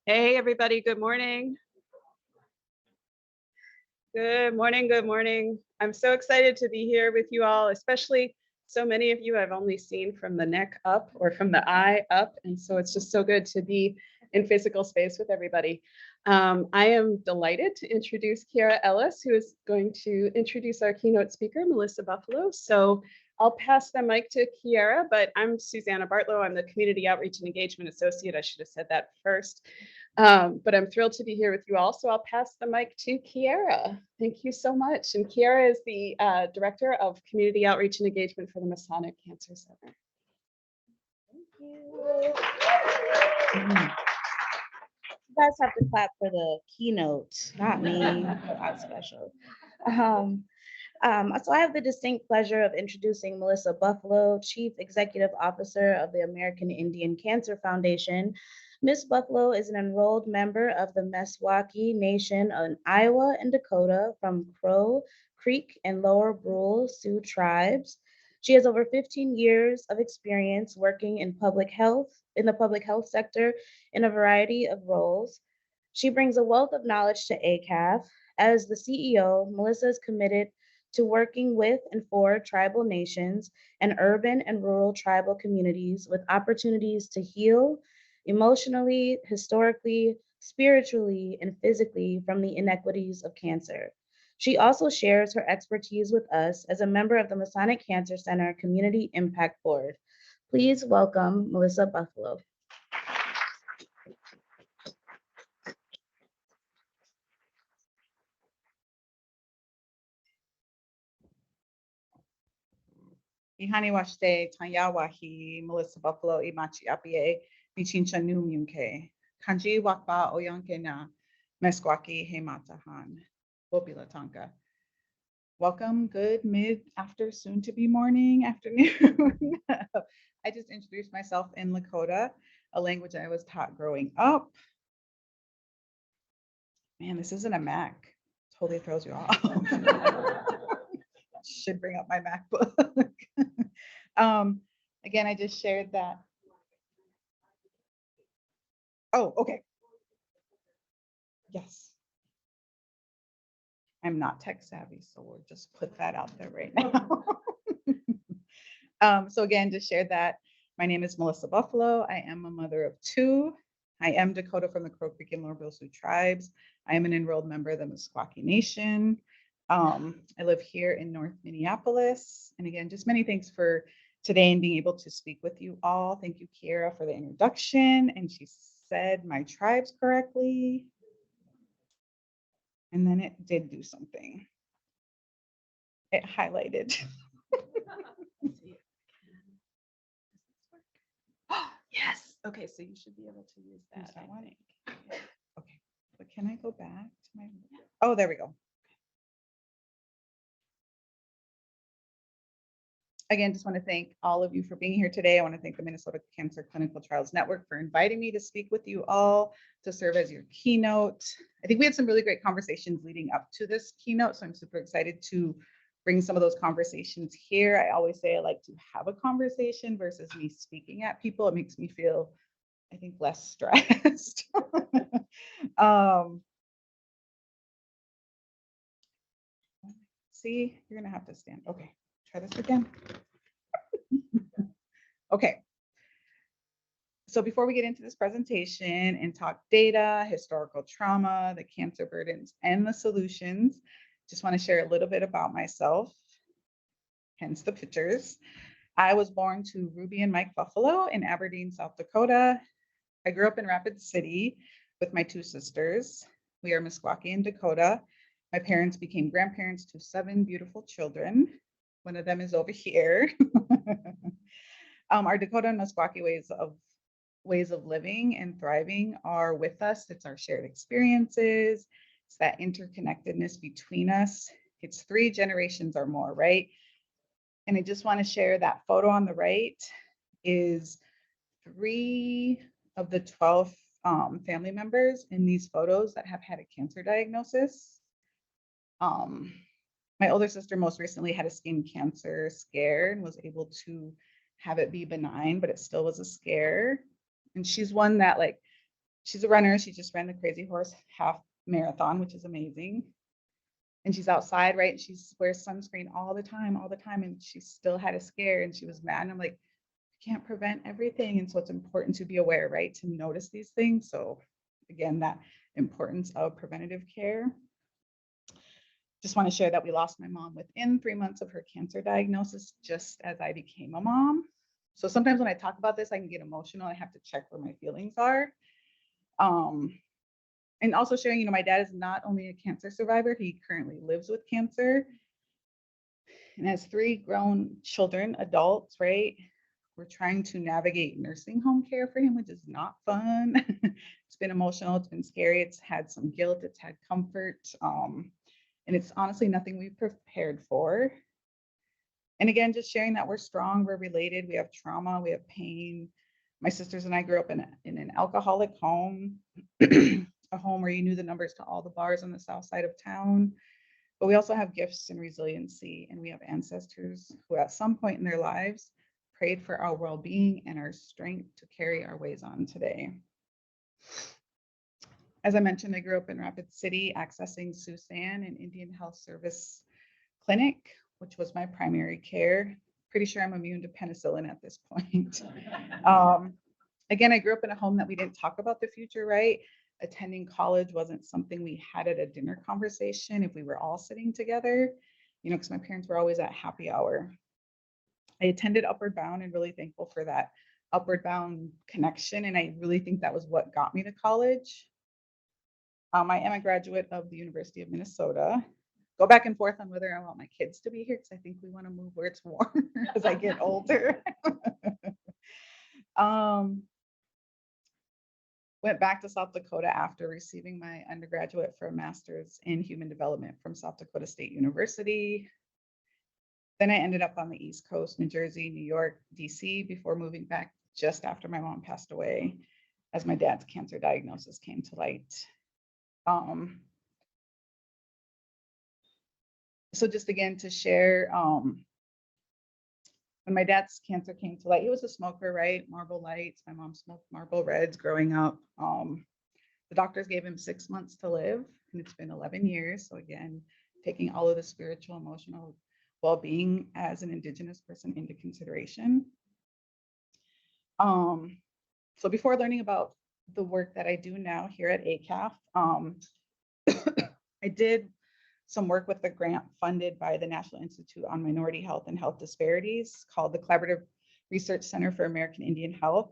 Hey, everybody. Good morning. Good morning. Good morning. I'm so excited to be here with you all, especially so many of you I've only seen from the neck up or from the eye up. And so it's just so good to be in physical space with everybody. I am delighted to introduce Kiara Ellis, who is going to introduce our keynote speaker, Melissa Buffalo. So I'll pass the mic to Kiara, but I'm Susanna Bartlow. I'm the Community Outreach and Engagement Associate. I should have said that first. But I'm thrilled to be here with you all. So I'll pass the mic to Kiara. Thank you so much. And Kiara is the Director of Community Outreach and Engagement for the Masonic Cancer Center. Thank you. You guys have to clap for the keynote, not me. Not special. So I have the distinct pleasure of introducing Melissa Buffalo, Chief Executive Officer of the American Indian Cancer Foundation. Ms. Buffalo is an enrolled member of the Meskwaki Nation in Iowa and Dakota from Crow Creek and Lower Brule Sioux tribes. She has over 15 years of experience working in the public health sector in a variety of roles. She brings a wealth of knowledge to AICAF. As the CEO, Melissa is committed to working with and for tribal nations and urban and rural tribal communities with opportunities to heal emotionally, historically, spiritually, and physically from the inequities of cancer. She also shares her expertise with us as a member of the Masonic Cancer Center Community Impact Board. Please welcome Melissa Buffalo. Ihani washte tanyawahi Melissa Buffalo imachi apie michincha numyunke kanji wakba oyanke na meskwaki hematahan bobilatanka. Welcome, good mid after soon to be morning afternoon. I just introduced myself in Lakota, a language I was taught growing up. Man, this isn't a Mac. Totally throws you off. Should bring up my MacBook. Again, I just shared that. Oh, okay. Yes. I'm not tech savvy, so we'll just put that out there right now. So again, just shared that. My name is Melissa Buffalo. I am a mother of two. I am Dakota from the Crow Creek and Lower Brule Sioux tribes. I am an enrolled member of the Meskwaki Nation. I live here in North Minneapolis. And again, just many thanks for today and being able to speak with you all. Thank you, Kiara, for the introduction. And she said my tribes correctly. And then it did do something. It highlighted. Yes. Okay, so you should be able to use that, I think. Okay, but can I go back to my, oh, there we go. Again, just want to thank all of you for being here today. I want to thank the Minnesota Cancer Clinical Trials Network for inviting me to speak with you all to serve as your keynote. I think we had some really great conversations leading up to this keynote, so I'm super excited to bring some of those conversations here. I always say I like to have a conversation versus me speaking at people. It makes me feel, I think, less stressed. See, you're gonna have to stand. Okay, try this again. Okay. So before we get into this presentation and talk data, historical trauma, the cancer burdens, and the solutions, just want to share a little bit about myself, hence the pictures. I was born to Ruby and Mike Buffalo in Aberdeen, South Dakota. I grew up in Rapid City with my two sisters. We are Meskwaki and Dakota. My parents became grandparents to 7 beautiful children. One of them is over here. Our Dakota and Meskwaki ways of living and thriving are with us. It's our shared experiences. It's that interconnectedness between us. It's 3 generations or more, right? And I just want to share that photo on the right is 3 of the 12 family members in these photos that have had a cancer diagnosis. My older sister most recently had a skin cancer scare and was able to have it be benign, but it still was a scare. And she's one that, like, She's a runner. She just ran the Crazy Horse half marathon, which is amazing. And she's outside, right? She wears sunscreen all the time. And she still had a scare and she was mad. And I'm like, can't prevent everything. And so it's important to be aware, right? To notice these things. So again, that importance of preventative care. Just want to share that we lost my mom within 3 months of her cancer diagnosis, just as I became a mom. So sometimes when I talk about this, I can get emotional. I have to check where my feelings are. And also sharing, my dad is not only a cancer survivor, he currently lives with cancer and has 3 grown children, adults, right? We're trying to navigate nursing home care for him, which is not fun. It's been emotional, it's been scary, it's had some guilt, it's had comfort. And it's honestly nothing we've prepared for. And again, just sharing that we're strong, we're related, we have trauma, we have pain. My sisters and I grew up in an alcoholic home, a home where you knew the numbers to all the bars on the south side of town. But we also have gifts and resiliency, and we have ancestors who at some point in their lives prayed for our well-being and our strength to carry our ways on today. As I mentioned, I grew up in Rapid City, accessing Susan, an Indian Health Service clinic, which was my primary care. Pretty sure I'm immune to penicillin at this point. Again, I grew up in a home that we didn't talk about the future, right? Attending college wasn't something we had at a dinner conversation if we were all sitting together, because my parents were always at happy hour. I attended Upward Bound and really thankful for that Upward Bound connection. And I really think that was what got me to college. I am a graduate of the University of Minnesota. Go back and forth on whether I want my kids to be here because I think we want to move where it's warm as I get older. Went back to South Dakota after receiving my undergraduate for a master's in human development from South Dakota State University. Then I ended up on the East Coast, New Jersey, New York, DC, before moving back just after my mom passed away as my dad's cancer diagnosis came to light. So just again to share, when my dad's cancer came to light, he was a smoker, right? Marlboro Lights. My mom smoked Marlboro Reds growing up. The doctors gave him 6 months to live, and it's been 11 years. So again, taking all of the spiritual, emotional well-being as an Indigenous person into consideration. So before learning about the work that I do now here at AICAF, I did some work with a grant funded by the National Institute on Minority Health and Health Disparities called the Collaborative Research Center for American Indian Health.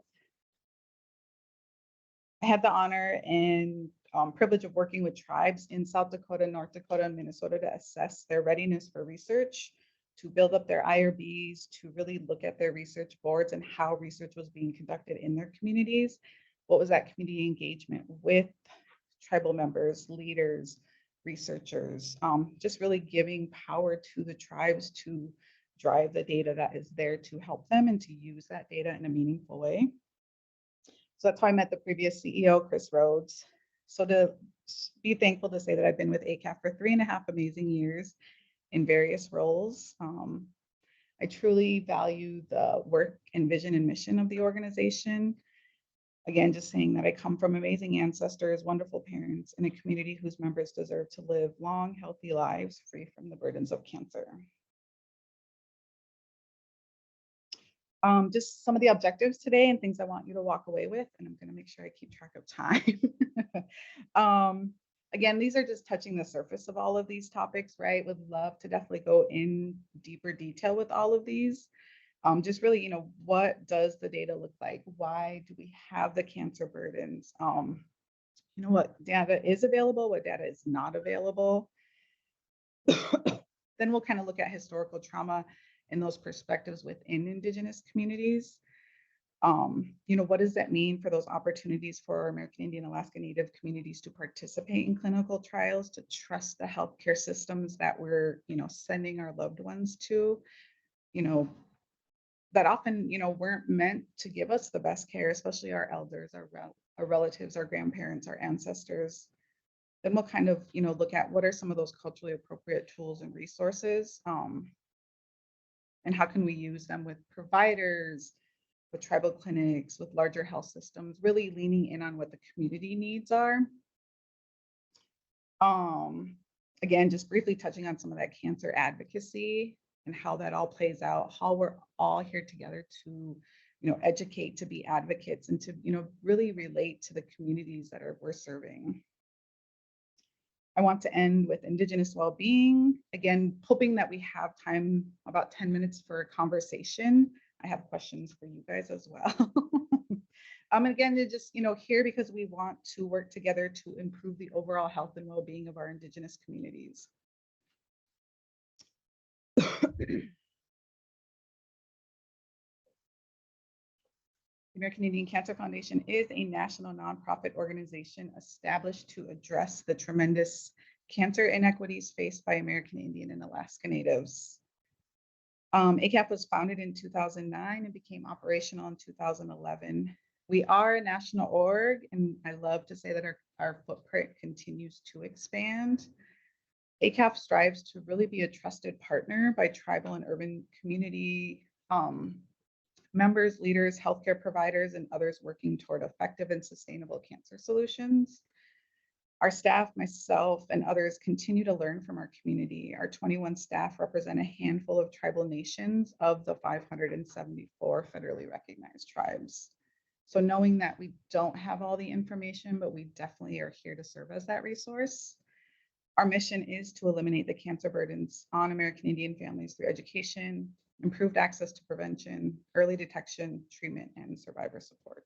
I had the honor and privilege of working with tribes in South Dakota, North Dakota, and Minnesota to assess their readiness for research, to build up their IRBs, to really look at their research boards and how research was being conducted in their communities. What was that community engagement with tribal members, leaders, researchers, just really giving power to the tribes to drive the data that is there to help them and to use that data in a meaningful way. So that's how I met the previous CEO, Chris Rhodes. So to be thankful to say that I've been with AICAF for 3.5 amazing years in various roles. I truly value the work and vision and mission of the organization. Again, just saying that I come from amazing ancestors, wonderful parents, and a community whose members deserve to live long, healthy lives free from the burdens of cancer. Just some of the objectives today and things I want you to walk away with, and I'm going to make sure I keep track of time. Again, these are just touching the surface of all of these topics, right? Would love to definitely go in deeper detail with all of these. Just really, what does the data look like? Why do we have the cancer burdens? What data is available, what data is not available. Then we'll kind of look at historical trauma and those perspectives within Indigenous communities. What does that mean for those opportunities for American Indian, Alaska Native communities to participate in clinical trials, to trust the healthcare systems that we're, sending our loved ones to, that often, weren't meant to give us the best care, especially our elders, our relatives, our grandparents, our ancestors. Then we'll kind of, look at what are some of those culturally appropriate tools and resources, and how can we use them with providers, with tribal clinics, with larger health systems, really leaning in on what the community needs are. Again, just briefly touching on some of that cancer advocacy and how that all plays out, how we're all here together to, educate, to be advocates, and to, really relate to the communities that we're serving. I want to end with Indigenous well-being. Again, hoping that we have time, about 10 minutes for a conversation. I have questions for you guys as well. And again, they're just, here because we want to work together to improve the overall health and well-being of our Indigenous communities. The American Indian Cancer Foundation is a national nonprofit organization established to address the tremendous cancer inequities faced by American Indian and Alaska Natives. AICAF was founded in 2009 and became operational in 2011. We are a national org, and I love to say that our footprint continues to expand. AICAF strives to really be a trusted partner by tribal and urban community members, leaders, healthcare providers, and others working toward effective and sustainable cancer solutions. Our staff, myself, and others continue to learn from our community. Our 21 staff represent a handful of tribal nations of the 574 federally recognized tribes. So knowing that we don't have all the information, but we definitely are here to serve as that resource. Our mission is to eliminate the cancer burdens on American Indian families through education, improved access to prevention, early detection, treatment, and survivor support.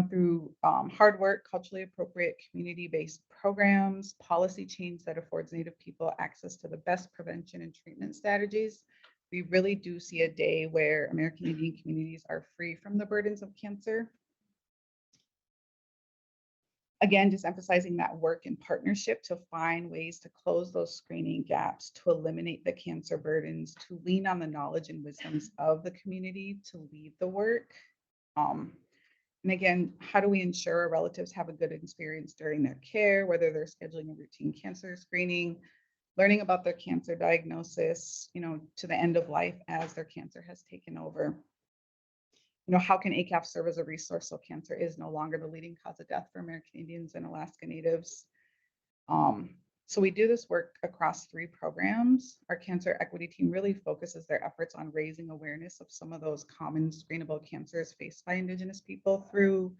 Through hard work, culturally appropriate, community-based programs, policy change that affords Native people access to the best prevention and treatment strategies, we really do see a day where American Indian communities are free from the burdens of cancer. Again, just emphasizing that work in partnership to find ways to close those screening gaps, to eliminate the cancer burdens, to lean on the knowledge and wisdoms of the community to lead the work. And again, how do we ensure our relatives have a good experience during their care, whether they're scheduling a routine cancer screening, learning about their cancer diagnosis, to the end of life as their cancer has taken over. How can AICAF serve as a resource so cancer is no longer the leading cause of death for American Indians and Alaska Natives? So we do this work across 3 programs. Our cancer equity team really focuses their efforts on raising awareness of some of those common screenable cancers faced by Indigenous people through,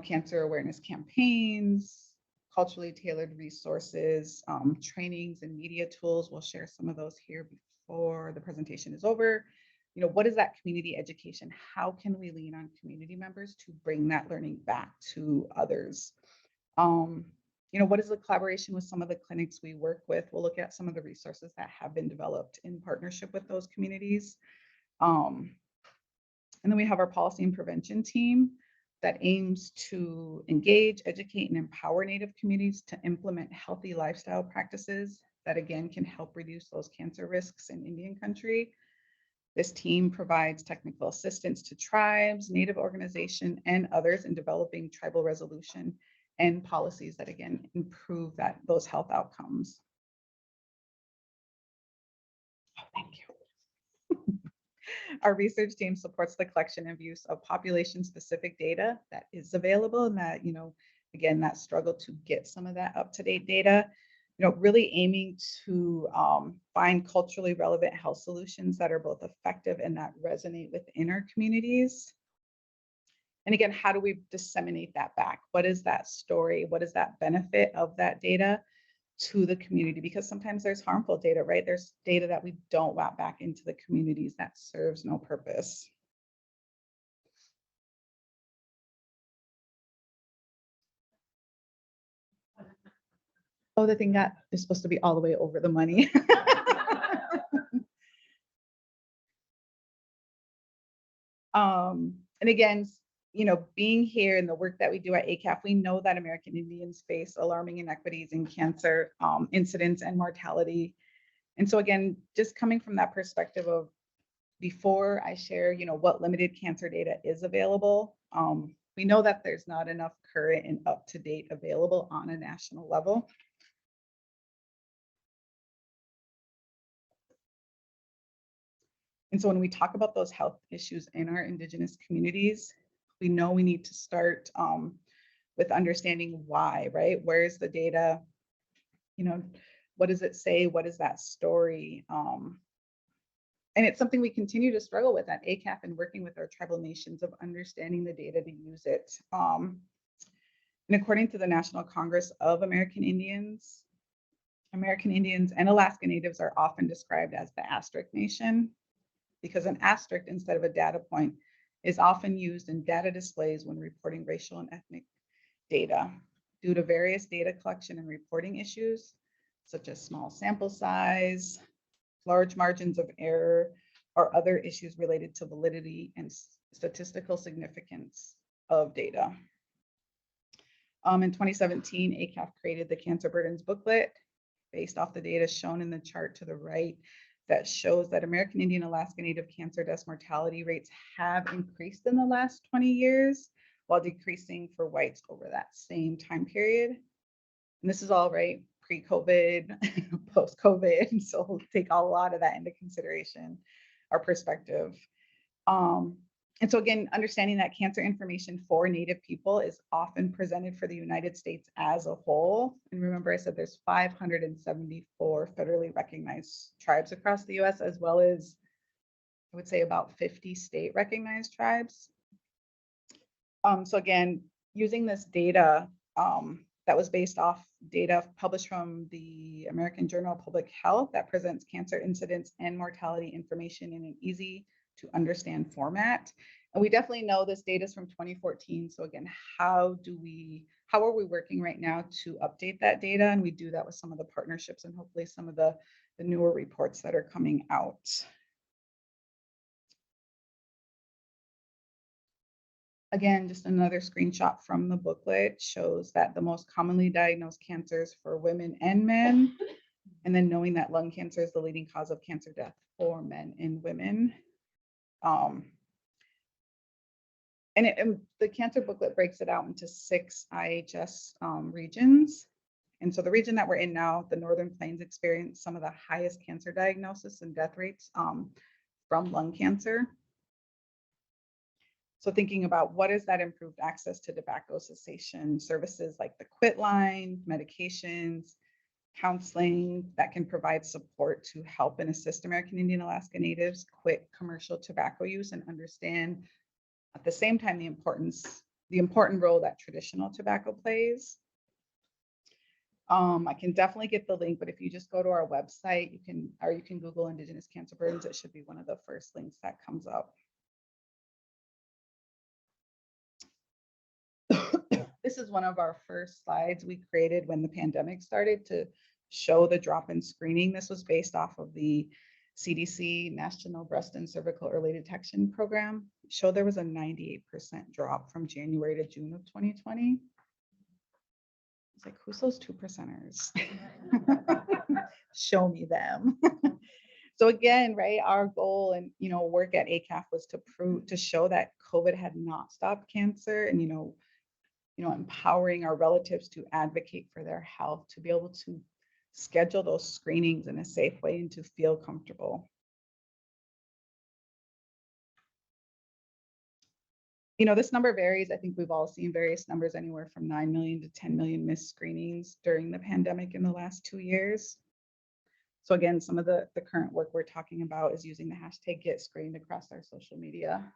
cancer awareness campaigns, culturally tailored resources, trainings, and media tools. We'll share some of those here before the presentation is over. What is that community education? How can we lean on community members to bring that learning back to others? What is the collaboration with some of the clinics we work with? We'll look at some of the resources that have been developed in partnership with those communities. And then we have our policy and prevention team that aims to engage, educate, and empower Native communities to implement healthy lifestyle practices that, again, can help reduce those cancer risks in Indian country. This team provides technical assistance to tribes, Native organizations, and others in developing tribal resolution and policies that, again, improve those health outcomes. Oh, thank you. Our research team supports the collection and use of population-specific data that is available, and that, again, that struggle to get some of that up-to-date data. Really aiming to find culturally relevant health solutions that are both effective and that resonate within our communities. And again, how do we disseminate that back? What is that story? What is that benefit of that data to the community? Because sometimes there's harmful data, right? There's data that we don't want back into the communities that serves no purpose. Oh, the thing that is supposed to be all the way over the money. And again, being here and the work that we do at AICAF, we know that American Indians face alarming inequities in cancer incidence and mortality. And so again, just coming from that perspective of, before I share, what limited cancer data is available, we know that there's not enough current and up-to-date available on a national level. And so when we talk about those health issues in our Indigenous communities, we know we need to start with understanding why, right? Where is the data? You know, what does it say? What is that story? And it's something we continue to struggle with at AICAF and working with our tribal nations of understanding the data to use it. And according to the National Congress of American Indians and Alaska Natives are often described as the asterisk nation, because an asterisk instead of a data point is often used in data displays when reporting racial and ethnic data due to various data collection and reporting issues, such as small sample size, large margins of error, or other issues related to validity and statistical significance of data. In 2017, AICAF created the Cancer Burdens Booklet based off the data shown in the chart to the right that shows that American Indian Alaska Native cancer death mortality rates have increased in the last 20 years while decreasing for whites over that same time period. And this is all right, pre-COVID, post-COVID. So we'll take a lot of that into consideration, our perspective. And so again, understanding that cancer information for Native people is often presented for the United States as a whole. And remember, I said there's 574 federally recognized tribes across the US, as well as, I would say, about 50 state recognized tribes. So again, using this data that was based off data published from the American Journal of Public Health that presents cancer incidence and mortality information in an easy to understand format. And we definitely know this data is from 2014. So again, how are we working right now to update that data? And we do that with some of the partnerships and hopefully some of the newer reports that are coming out. Again, just another screenshot from the booklet shows that the most commonly diagnosed cancers for women and men, and then knowing that lung cancer is the leading cause of cancer death for men and women. And the cancer booklet breaks it out into 6 IHS regions. And so the region that we're in now, the Northern Plains, experienced some of the highest cancer diagnosis and death rates from lung cancer. So thinking about what is that improved access to tobacco cessation services like the quit line, medications, counseling that can provide support to help and assist American Indian Alaska Natives quit commercial tobacco use and understand at the same time the important role that traditional tobacco plays. I can definitely get the link, but if you just go to our website, you can Google Indigenous Cancer Burdens. It should be one of the first links that comes up. This is one of our first slides we created when the pandemic started to show the drop in screening. This was based off of the CDC National Breast and Cervical Early Detection Program. It showed there was a 98% drop from January to June of 2020. It's like, who's those 2%ers? Show me them. So again, right, our goal and work at AICAF was to show that COVID had not stopped cancer, and empowering our relatives to advocate for their health, to be able to schedule those screenings in a safe way and to feel comfortable. This number varies. I think we've all seen various numbers, anywhere from 9 million to 10 million missed screenings during the pandemic in the last 2 years. So again, some of the current work we're talking about is using the hashtag #GetScreened across our social media.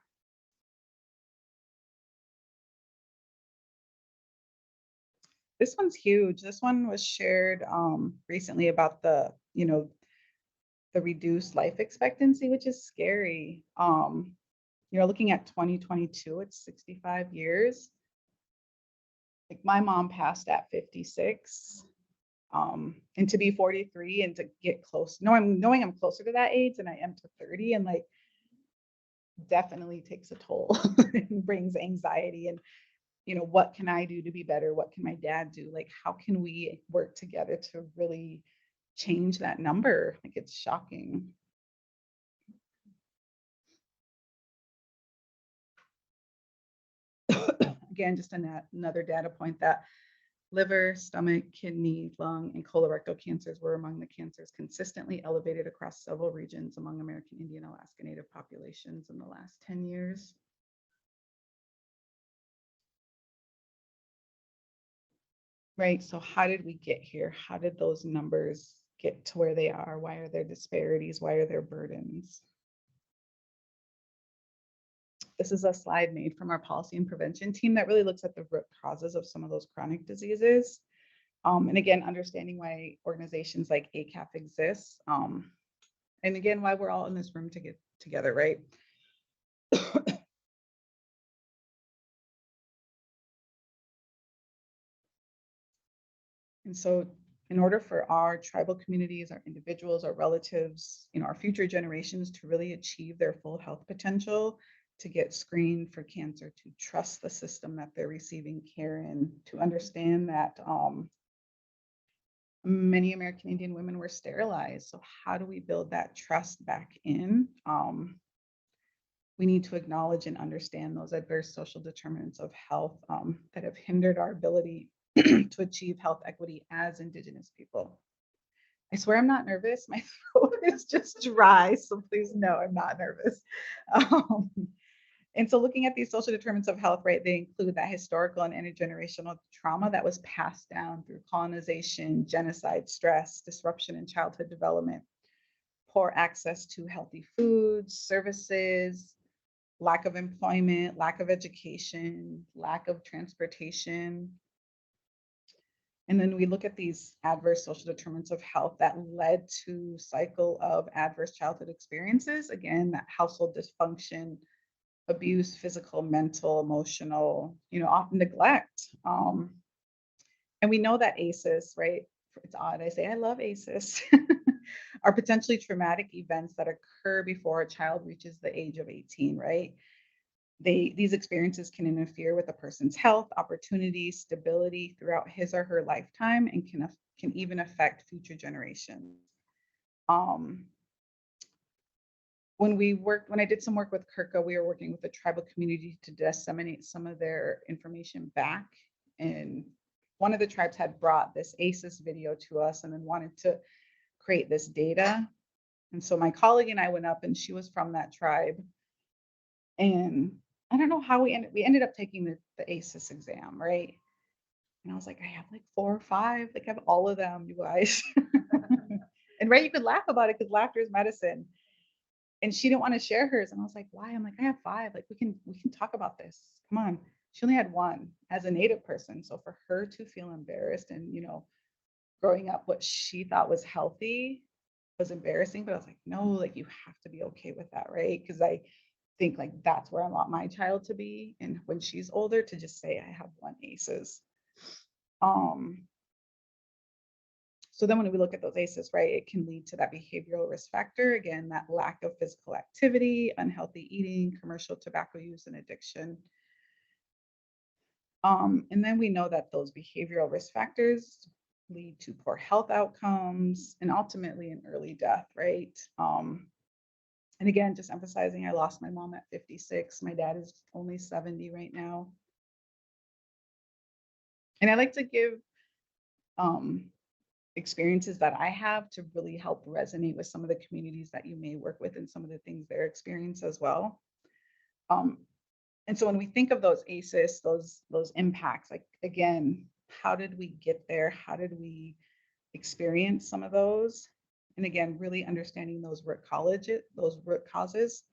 This one's huge. This one was shared recently about the reduced life expectancy, which is scary. Looking at 2022, it's 65 years. Like, my mom passed at 56. And to be 43 and to get close, knowing I'm closer to that age than I am to 30, and like, definitely takes a toll and brings anxiety. And what can I do to be better? What can my dad do? Like, how can we work together to really change that number? Like, it's shocking. Again, just another data point that Liver, stomach, kidney, lung, and colorectal cancers were among the cancers consistently elevated across several regions among American Indian, Alaska Native populations in the last 10 years. Right, so how did we get here? How did those numbers get to where they are? Why are there disparities? Why are there burdens? This is a slide made from our policy and prevention team that really looks at the root causes of some of those chronic diseases. And again, understanding why organizations like AICAF exist. And again, why we're all in this room to get together, right? And so in order for our tribal communities, our individuals, our relatives, our future generations to really achieve their full health potential, to get screened for cancer, to trust the system that they're receiving care in, to understand that many American Indian women were sterilized. So how do we build that trust back in? We need to acknowledge and understand those adverse social determinants of health that have hindered our ability to achieve health equity as Indigenous people. I swear I'm not nervous. My throat is just dry, so please know I'm not nervous. And so looking at these social determinants of health, right, they include that historical and intergenerational trauma that was passed down through colonization, genocide, stress, disruption in childhood development, poor access to healthy foods, services, lack of employment, lack of education, lack of transportation. And then we look at these adverse social determinants of health that led to cycle of adverse childhood experiences. Again, that household dysfunction, abuse, physical, mental, emotional, often neglect. And we know that ACEs, right? It's odd, I say I love ACEs, are potentially traumatic events that occur before a child reaches the age of 18, right? These experiences can interfere with a person's health, opportunities, stability throughout his or her lifetime, and can even affect future generations. When I did some work with Kirka, we were working with the tribal community to disseminate some of their information back. And one of the tribes had brought this ACEs video to us and then wanted to create this data. And so my colleague and I went up, and she was from that tribe. And I don't know how we ended up taking the ACEs exam, right? And I was like, I have like 4 or 5, like I have all of them, you guys. And right, you could laugh about it because laughter is medicine. And she didn't want to share hers. And I was like, why? I'm like, I have 5. Like we can talk about this. Come on. She only had 1 as a Native person. So for her to feel embarrassed and, growing up, what she thought was healthy was embarrassing. But I was like, no, like you have to be okay with that, right? Because I think like that's where I want my child to be. And when she's older, to just say I have 1 ACEs. So then when we look at those ACEs, right, it can lead to that behavioral risk factor. Again, that lack of physical activity, unhealthy eating, commercial tobacco use, and addiction. And then we know that those behavioral risk factors lead to poor health outcomes and ultimately an early death, right? And again, just emphasizing, I lost my mom at 56. My dad is only 70 right now. And I like to give experiences that I have to really help resonate with some of the communities that you may work with and some of the things they're experiencing as well. And so when we think of those ACEs, those impacts, like again, how did we get there? How did we experience some of those? And again, really understanding those root causes,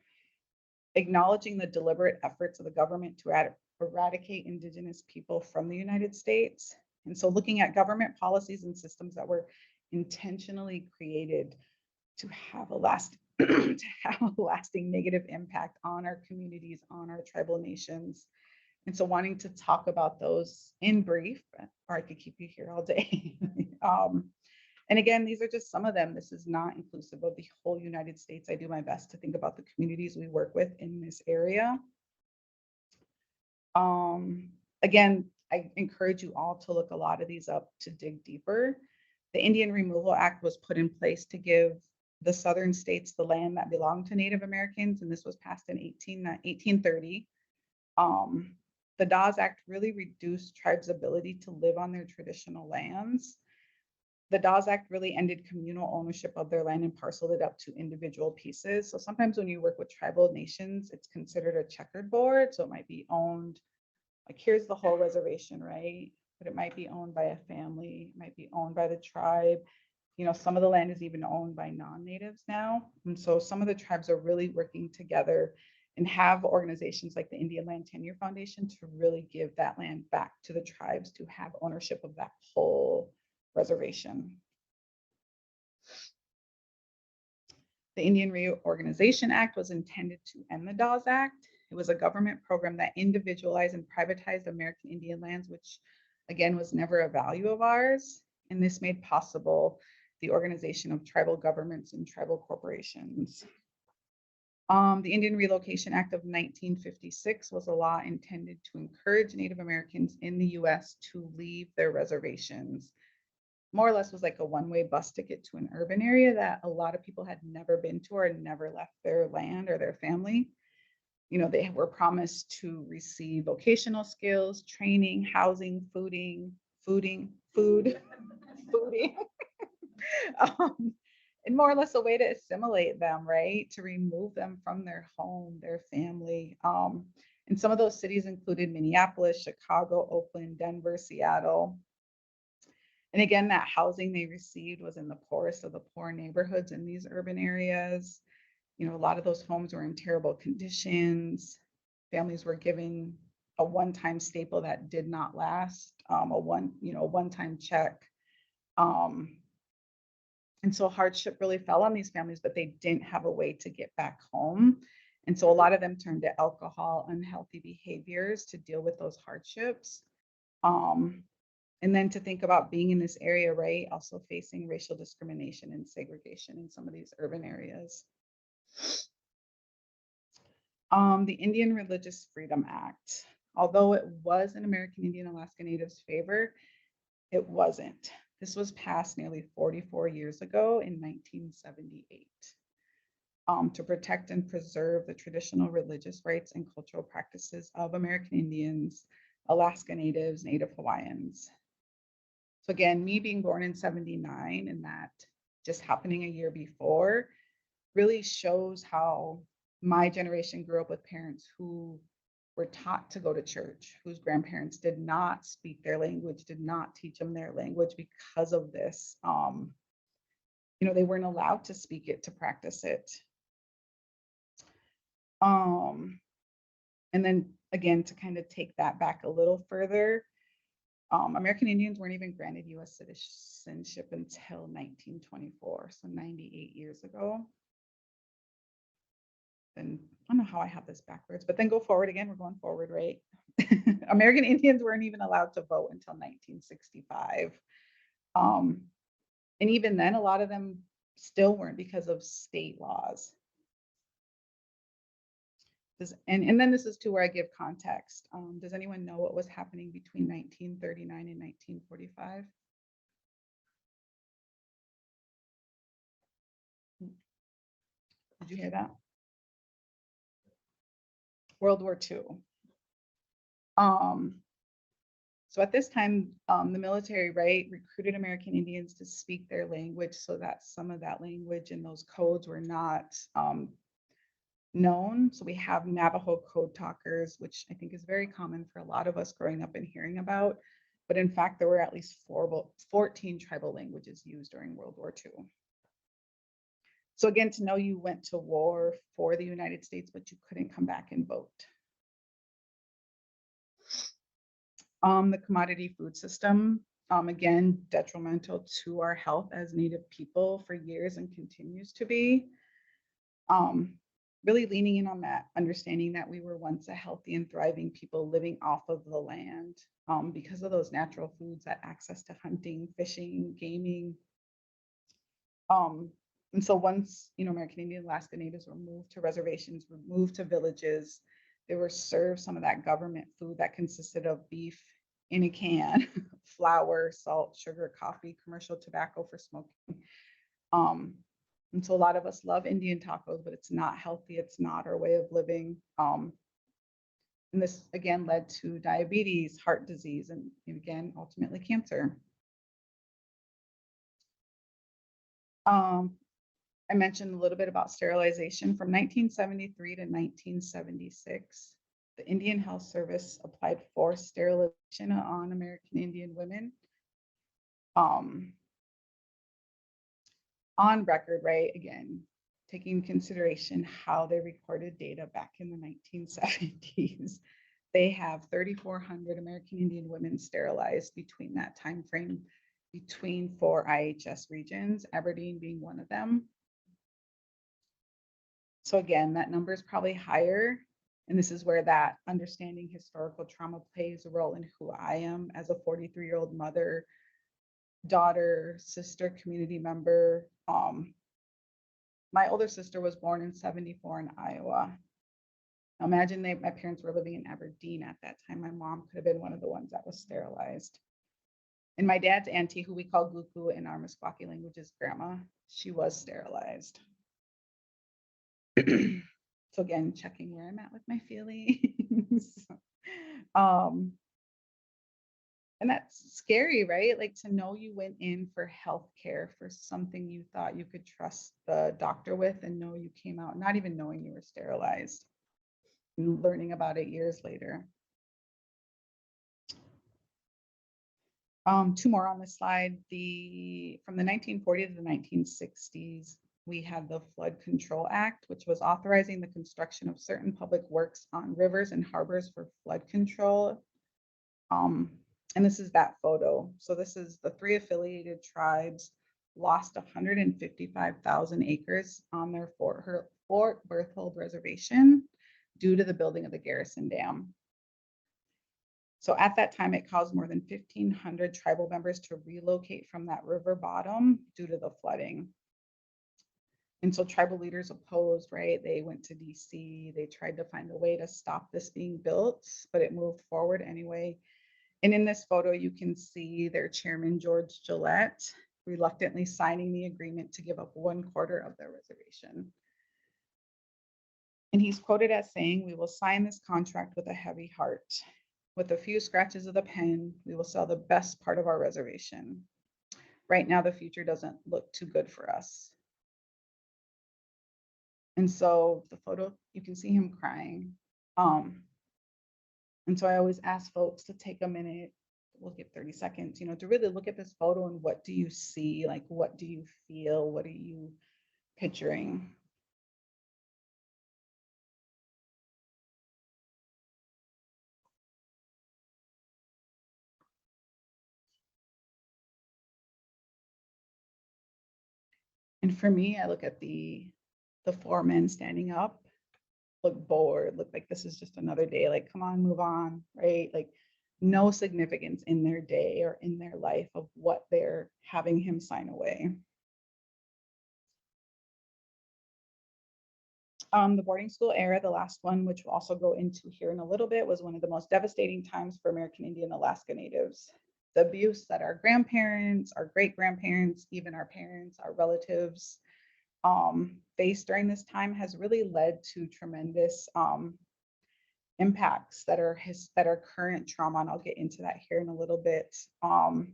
acknowledging the deliberate efforts of the government to eradicate Indigenous people from the United States. And so looking at government policies and systems that were intentionally created to have a lasting negative impact on our communities, on our tribal nations. And so wanting to talk about those in brief, or I could keep you here all day. And again, these are just some of them. This is not inclusive of the whole United States. I do my best to think about the communities we work with in this area. Again, I encourage you all to look a lot of these up to dig deeper. The Indian Removal Act was put in place to give the southern states the land that belonged to Native Americans, and this was passed in 1830. The Dawes Act really reduced tribes' ability to live on their traditional lands. The Dawes Act really ended communal ownership of their land and parceled it up to individual pieces. So sometimes when you work with tribal nations, it's considered a checkered board. So it might be owned, like here's the whole reservation, right? But it might be owned by a family, it might be owned by the tribe. You know, some of the land is even owned by non-natives now. And so some of the tribes are really working together and have organizations like the Indian Land Tenure Foundation to really give that land back to the tribes to have ownership of that whole reservation. The Indian Reorganization Act was intended to end the Dawes Act. It was a government program that individualized and privatized American Indian lands, which again was never a value of ours. And this made possible the organization of tribal governments and tribal corporations. The Indian Relocation Act of 1956 was a law intended to encourage Native Americans in the US to leave their reservations. More or less was like a one-way bus ticket to an urban area that a lot of people had never been to or never left their land or their family. You know, they were promised to receive vocational skills, training, housing, food, and more or less a way to assimilate them, right? To remove them from their home, their family. And some of those cities included Minneapolis, Chicago, Oakland, Denver, Seattle. And again, that housing they received was in the poorest of the poor neighborhoods in these urban areas. You know, a lot of those homes were in terrible conditions. Families were given a one-time staple that did not last, a one-time check. And so hardship really fell on these families, but they didn't have a way to get back home. And so a lot of them turned to alcohol, unhealthy behaviors to deal with those hardships. And then to think about being in this area, right? Also facing racial discrimination and segregation in some of these urban areas. The Indian Religious Freedom Act, although it was in American Indian Alaska Natives' favor, it wasn't. This was passed nearly 44 years ago in 1978 to protect and preserve the traditional religious rights and cultural practices of American Indians, Alaska Natives, Native Hawaiians. So again, me being born in 79 and that just happening a year before really shows how my generation grew up with parents who were taught to go to church, whose grandparents did not speak their language, did not teach them their language because of this. You know, they weren't allowed to speak it, to practice it. And then again, to kind of take that back a little further, American Indians weren't even granted US citizenship until 1924, so 98 years ago. And I don't know how I have this backwards, but then go forward again, we're going forward, right? American Indians weren't even allowed to vote until 1965. And even then, a lot of them still weren't because of state laws. And then this is to where I give context. Does anyone know what was happening between 1939 and 1945? Did you hear that? World War II. So at this time, the military, right, recruited American Indians to speak their language so that some of that language and those codes were not known. So we have Navajo code talkers, which I think is very common for a lot of us growing up and hearing about. But in fact, there were at least 14 tribal languages used during World War II. So again, to know you went to war for the United States, but you couldn't come back and vote. The commodity food system, again, detrimental to our health as Native people for years and continues to be. Really leaning in on that, understanding that we were once a healthy and thriving people living off of the land because of those natural foods, that access to hunting, fishing, gaming. And so once, you know, American Indian Alaska Natives were moved to reservations, were moved to villages, they were served some of that government food that consisted of beef in a can, flour, salt, sugar, coffee, commercial tobacco for smoking. And so a lot of us love Indian tacos, but it's not healthy. It's not our way of living. And And this again led to diabetes, heart disease, and again, ultimately cancer. I mentioned a little bit about sterilization. From 1973 to 1976, the Indian Health Service applied forced sterilization on American Indian women. On record, right? Again, taking into consideration how they recorded data back in the 1970s, they have 3,400 American Indian women sterilized between that time frame, between 4 IHS regions, Aberdeen being one of them. So again, that number is probably higher. And this is where that understanding historical trauma plays a role in who I am as a 43-year-old mother, daughter, sister, community member. My older sister was born in 74 in Iowa. Now imagine my parents were living in Aberdeen at that time. My mom could have been one of the ones that was sterilized. And my dad's auntie, who we call Guku in our Meskwaki language, is grandma. She was sterilized. So again, checking where I'm at with my feelings. And that's scary, right? Like to know you went in for healthcare for something you thought you could trust the doctor with, and know you came out not even knowing you were sterilized, and learning about it years later. Two more on this slide. From the 1940s to the 1960s, we had the Flood Control Act, which was authorizing the construction of certain public works on rivers and harbors for flood control. And this is that photo. So this is the 3 affiliated tribes lost 155,000 acres on their Fort Berthold reservation due to the building of the Garrison Dam. So at that time, it caused more than 1,500 tribal members to relocate from that river bottom due to the flooding. And so tribal leaders opposed, right? They went to DC, they tried to find a way to stop this being built, but it moved forward anyway. And in this photo, you can see their chairman, George Gillette, reluctantly signing the agreement to give up 1/4 of their reservation. And he's quoted as saying, "We will sign this contract with a heavy heart. With a few scratches of the pen, we will sell the best part of our reservation. Right now, the future doesn't look too good for us." And so the photo, you can see him crying. And so I always ask folks to take a minute, we'll get 30 seconds, to really look at this photo and what do you see? Like, what do you feel? What are you picturing? And for me, I look at the 4 men standing up, look bored, look like this is just another day, like, come on, move on, right? Like no significance in their day or in their life of what they're having him sign away. The boarding school era, the last one, which we'll also go into here in a little bit, was one of the most devastating times for American Indian Alaska Natives. The abuse that our grandparents, our great-grandparents, even our parents, our relatives faced during this time has really led to tremendous impacts that are current trauma, and I'll get into that here in a little bit. And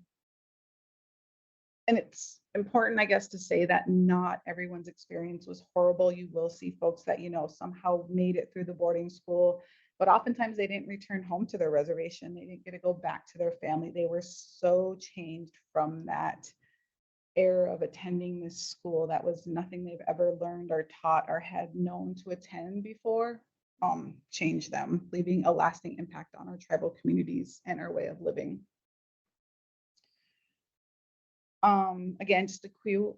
it's important, I guess, to say that not everyone's experience was horrible. You will see folks that, somehow made it through the boarding school, but oftentimes they didn't return home to their reservation. They didn't get to go back to their family. They were so changed from that era of attending this school that was nothing they've ever learned or taught or had known to attend before, changed them, leaving a lasting impact on our tribal communities and our way of living. Again, just a few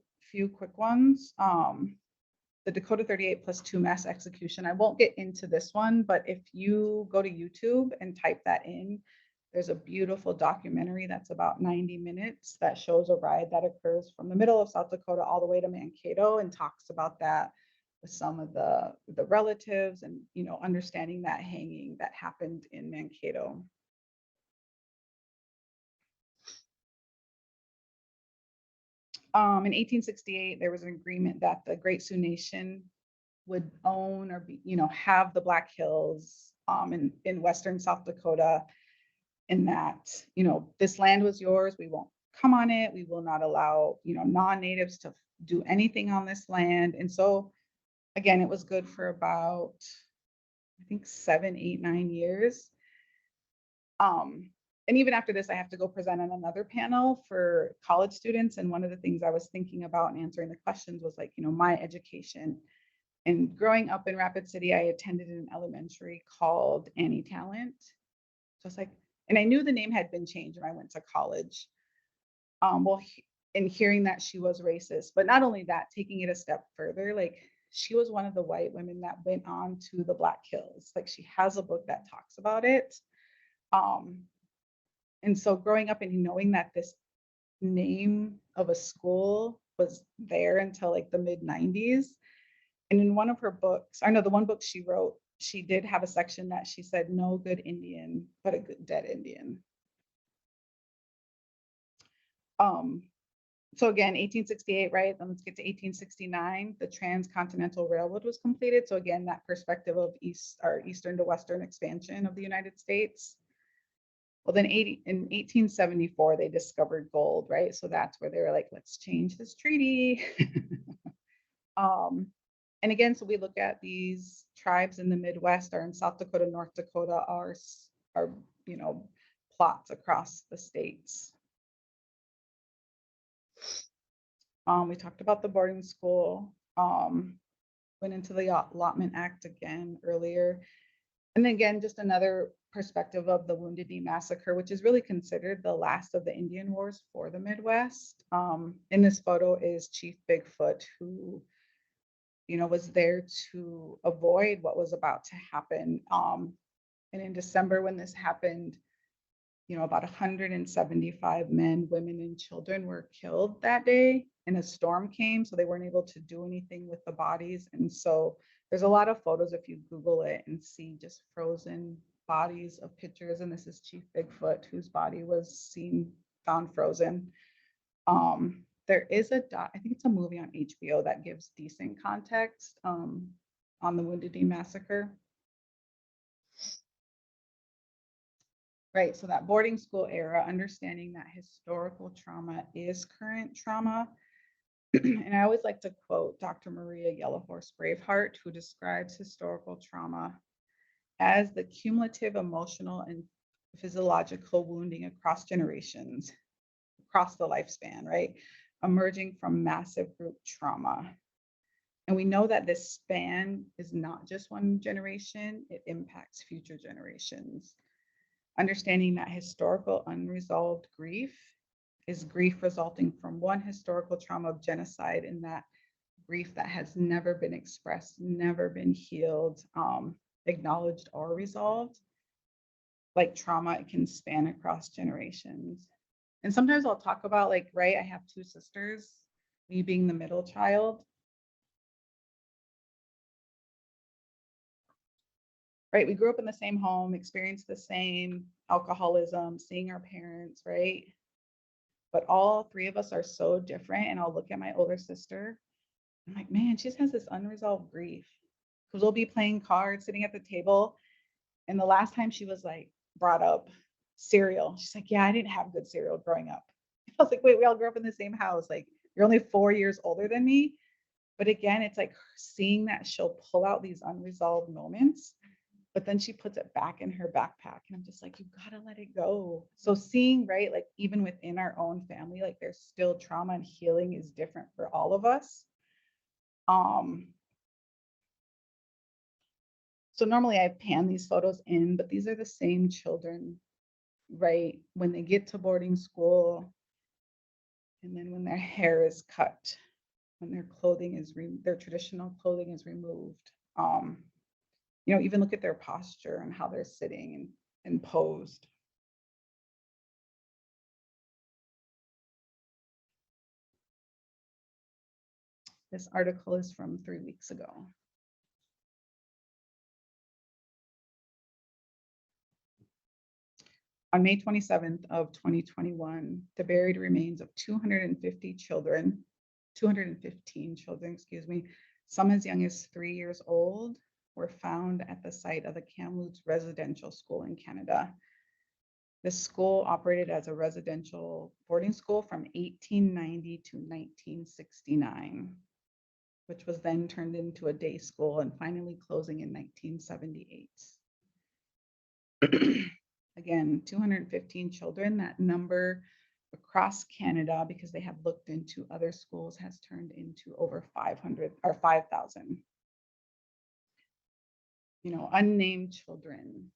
quick ones. The Dakota 38+2 mass execution. I won't get into this one, but if you go to YouTube and type that in, there's a beautiful documentary that's about 90 minutes that shows a ride that occurs from the middle of South Dakota all the way to Mankato, and talks about that with some of the relatives and, understanding that hanging that happened in Mankato. In 1868, there was an agreement that the Great Sioux Nation would own or be, have the Black Hills in Western South Dakota, in that, this land was yours. We won't come on it. We will not allow, non-natives to do anything on this land. And so again, it was good for about, I think 7, 8, 9 years. And even after this, I have to go present on another panel for college students. And one of the things I was thinking about and answering the questions was like, my education. And growing up in Rapid City, I attended an elementary called Annie Talent. So it's like, and I knew the name had been changed when I went to college. And hearing that she was racist, but not only that, taking it a step further, like she was one of the white women that went on to the Black Hills. Like she has a book that talks about it. And so growing up and knowing that this name of a school was there until like the mid-90s. And in one of her books, I know the one book she wrote, she did have a section that she said, no good Indian, but a good dead Indian. So again, 1868, right? Then let's get to 1869. The Transcontinental Railroad was completed. So again, that perspective of eastern to western expansion of the United States. Well, then in 1874, they discovered gold, right? So that's where they were like, let's change this treaty. And again, so we look at these tribes in the Midwest, or in South Dakota, North Dakota, are plots across the states. We talked about the boarding school, went into the Allotment Act again earlier. And then again, just another perspective of the Wounded Knee Massacre, which is really considered the last of the Indian Wars for the Midwest. In this photo is Chief Bigfoot, who, was there to avoid what was about to happen. And in December, when this happened, about 175 men, women, and children were killed that day, and a storm came, so they weren't able to do anything with the bodies. And so there's a lot of photos if you Google it and see just frozen bodies of pictures. And this is Chief Bigfoot, whose body was found frozen. There is I think it's a movie on HBO that gives decent context on the Wounded Knee Massacre. Right, so that boarding school era, understanding that historical trauma is current trauma. And I always like to quote Dr. Maria Yellowhorse Braveheart, who describes historical trauma as the cumulative emotional and physiological wounding across generations, across the lifespan, right? Emerging from massive group trauma. And we know that this span is not just one generation, it impacts future generations. Understanding that historical unresolved grief is grief resulting from one historical trauma of genocide, and that grief that has never been expressed, never been healed, acknowledged, or resolved. Like trauma, it can span across generations. And sometimes I'll talk about, like, right, I have 2 sisters, me being the middle child. Right, we grew up in the same home, experienced the same alcoholism, seeing our parents, right? But all 3 of us are so different. And I'll look at my older sister, I'm like, man, she just has this unresolved grief. Because we'll be playing cards, sitting at the table. And the last time she was like brought up cereal, she's like, yeah, I didn't have good cereal growing up. I was like, wait, we all grew up in the same house. Like, you're only 4 years older than me. But again, it's like seeing that she'll pull out these unresolved moments, but then she puts it back in her backpack. And I'm just like, you gotta let it go. So seeing, right, like even within our own family, like there's still trauma, and healing is different for all of us. So normally I pan these photos in, but these are the same children, right? When they get to boarding school, and then when their hair is cut, when their clothing is, their traditional clothing is removed. Even look at their posture and how they're sitting and posed. This article is from 3 weeks ago. On May 27th of 2021, the buried remains of 215 children, Some as young as 3 years old were found at the site of the Kamloops Residential School in Canada. This school operated as a residential boarding school from 1890 to 1969, which was then turned into a day school and finally closing in 1978. Again, 215 children. That number across Canada, because they have looked into other schools, has turned into over 500 or 5,000. Unnamed children,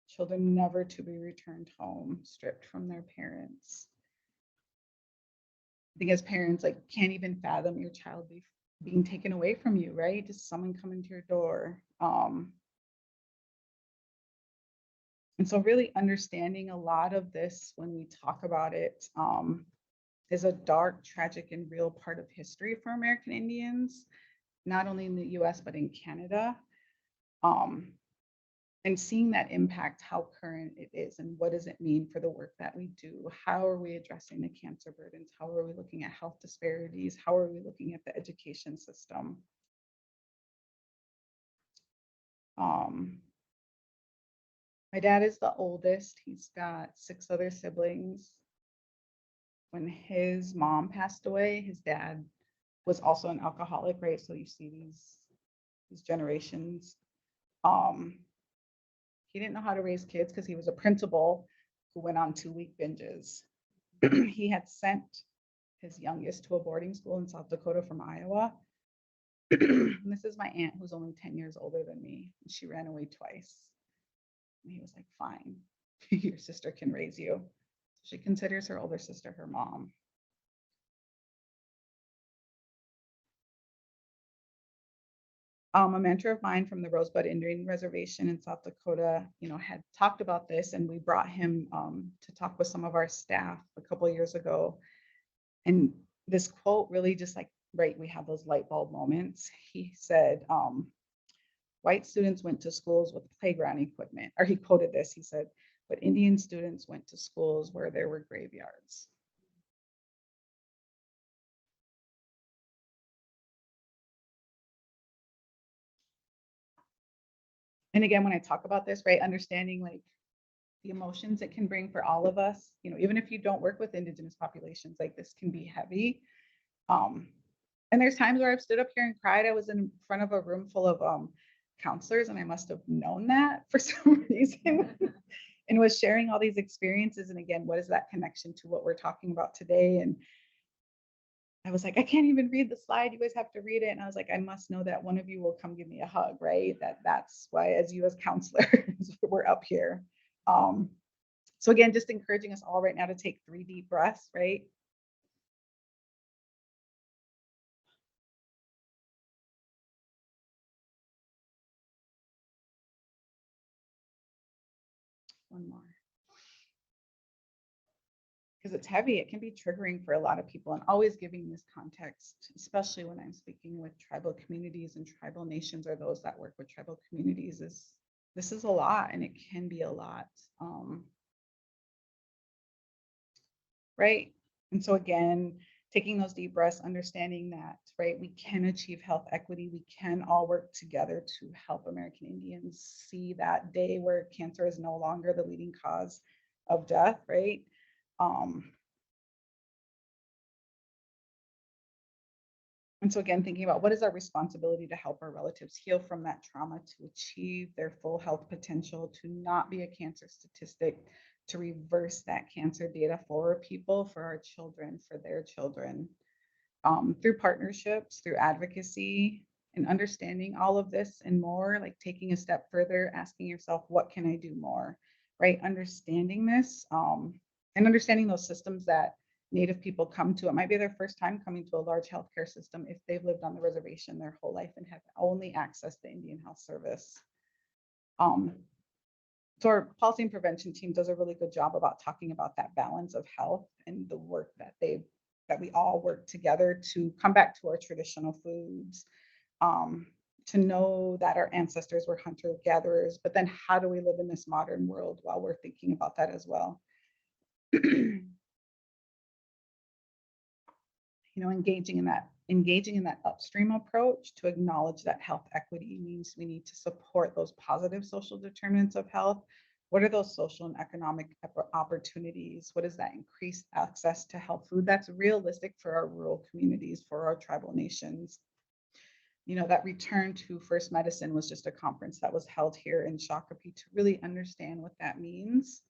children never to be returned home, stripped from their parents. I think as parents, can't even fathom your child being taken away from you, right? Just someone coming to your door. And so really understanding a lot of this when we talk about it is a dark, tragic, and real part of history for American Indians, not only in the US, but in Canada. And seeing that impact, how current it is, and what does it mean for the work that we do? How are we addressing the cancer burdens? How are we looking at health disparities? How are we looking at the education system? My dad is the oldest. He's got 6 other siblings. When his mom passed away, his dad was also an alcoholic, right? So you see these generations. He didn't know how to raise kids because he was a principal who went on 2-week binges. He had sent his youngest to a boarding school in South Dakota from Iowa. And this is my aunt, who's only 10 years older than me. And she ran away twice. And he was like, fine, your sister can raise you. She considers her older sister her mom. A mentor of mine from the Rosebud Indian Reservation in South Dakota, had talked about this, and we brought him to talk with some of our staff a couple of years ago. And this quote really just we have those light bulb moments. He said, white students went to schools with playground equipment, or he quoted this, he said, but Indian students went to schools where there were graveyards. And again, when I talk about this, right, understanding the emotions it can bring for all of us, even if you don't work with Indigenous populations, this can be heavy. And there's times where I've stood up here and cried. I was in front of a room full of counselors, and I must have known that for some reason and was sharing all these experiences. And again, what is that connection to what we're talking about today? And I was like, I can't even read the slide. You guys have to read it. And I was like, I must know that one of you will come give me a hug, right? That's why, as you as counselors, we're up here. So again, just encouraging us all right now to take 3 deep breaths, right? One more. Because it's heavy, it can be triggering for a lot of people. And always giving this context, especially when I'm speaking with tribal communities and tribal nations, or those that work with tribal communities, this is a lot, and it can be a lot. Right? And so again, taking those deep breaths, understanding that, right, we can achieve health equity. We can all work together to help American Indians see that day where cancer is no longer the leading cause of death, right? And so again, thinking about what is our responsibility to help our relatives heal from that trauma, to achieve their full health potential, to not be a cancer statistic, to reverse that cancer data for people, for our children, for their children, through partnerships, through advocacy, and understanding all of this and more, taking a step further, asking yourself, what can I do more, right? Understanding this and understanding those systems that Native people come to. It might be their first time coming to a large healthcare system if they've lived on the reservation their whole life and have only accessed the Indian Health Service. So our policy and prevention team does a really good job about talking about that balance of health and the work that we all work together to come back to our traditional foods, to know that our ancestors were hunter-gatherers, but then how do we live in this modern world while we're thinking about that as well? Engaging in that engaging in that upstream approach to acknowledge that health equity means we need to support those positive social determinants of health. What are those social and economic opportunities? What is that increased access to health food that's realistic for our rural communities, for our tribal nations? You know, that return to first medicine was just a conference that was held here in Shakopee to really understand what that means.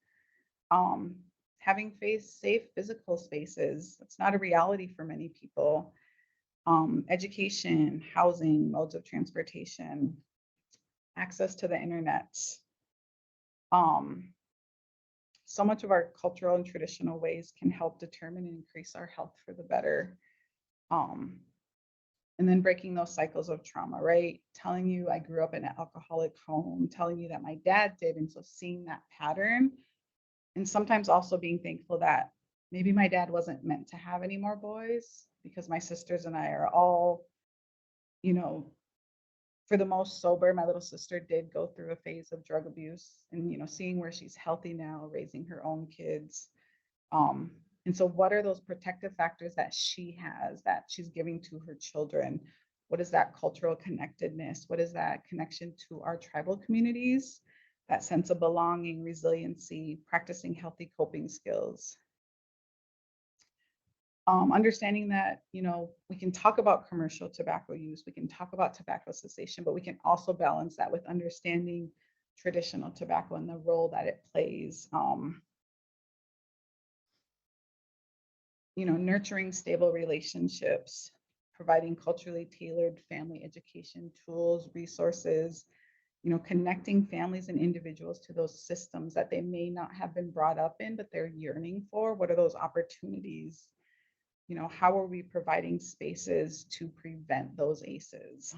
Having safe physical spaces, that's not a reality for many people. Education, housing, modes of transportation, access to the internet. So much of our cultural and traditional ways can help determine and increase our health for the better. And then breaking those cycles of trauma, right? Telling you I grew up in an alcoholic home, telling you that my dad did. And so seeing that pattern, and sometimes also being thankful that maybe my dad wasn't meant to have any more boys, because my sisters and I are all, you know, for the most sober. My little sister did go through a phase of drug abuse, and, you know, seeing where she's healthy now, raising her own kids. And so what are those protective factors that she has that she's giving to her children? What is that cultural connectedness? What is that connection to our tribal communities? That sense of belonging, resiliency, practicing healthy coping skills. Understanding that, you know, we can talk about commercial tobacco use, we can talk about tobacco cessation, but we can also balance that with understanding traditional tobacco and the role that it plays. You know, nurturing stable relationships, providing culturally tailored family education tools, resources, you know, connecting families and individuals to those systems that they may not have been brought up in, but they're yearning for. What are those opportunities? You know, how are we providing spaces to prevent those ACEs?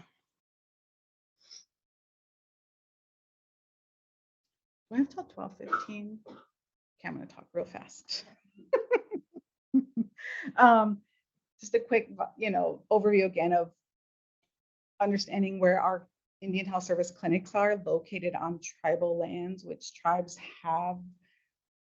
Do I have till 12:15? Okay, I'm going to talk real fast. Just a quick, you know, overview again of understanding where our Indian Health Service clinics are located on tribal lands, which tribes have.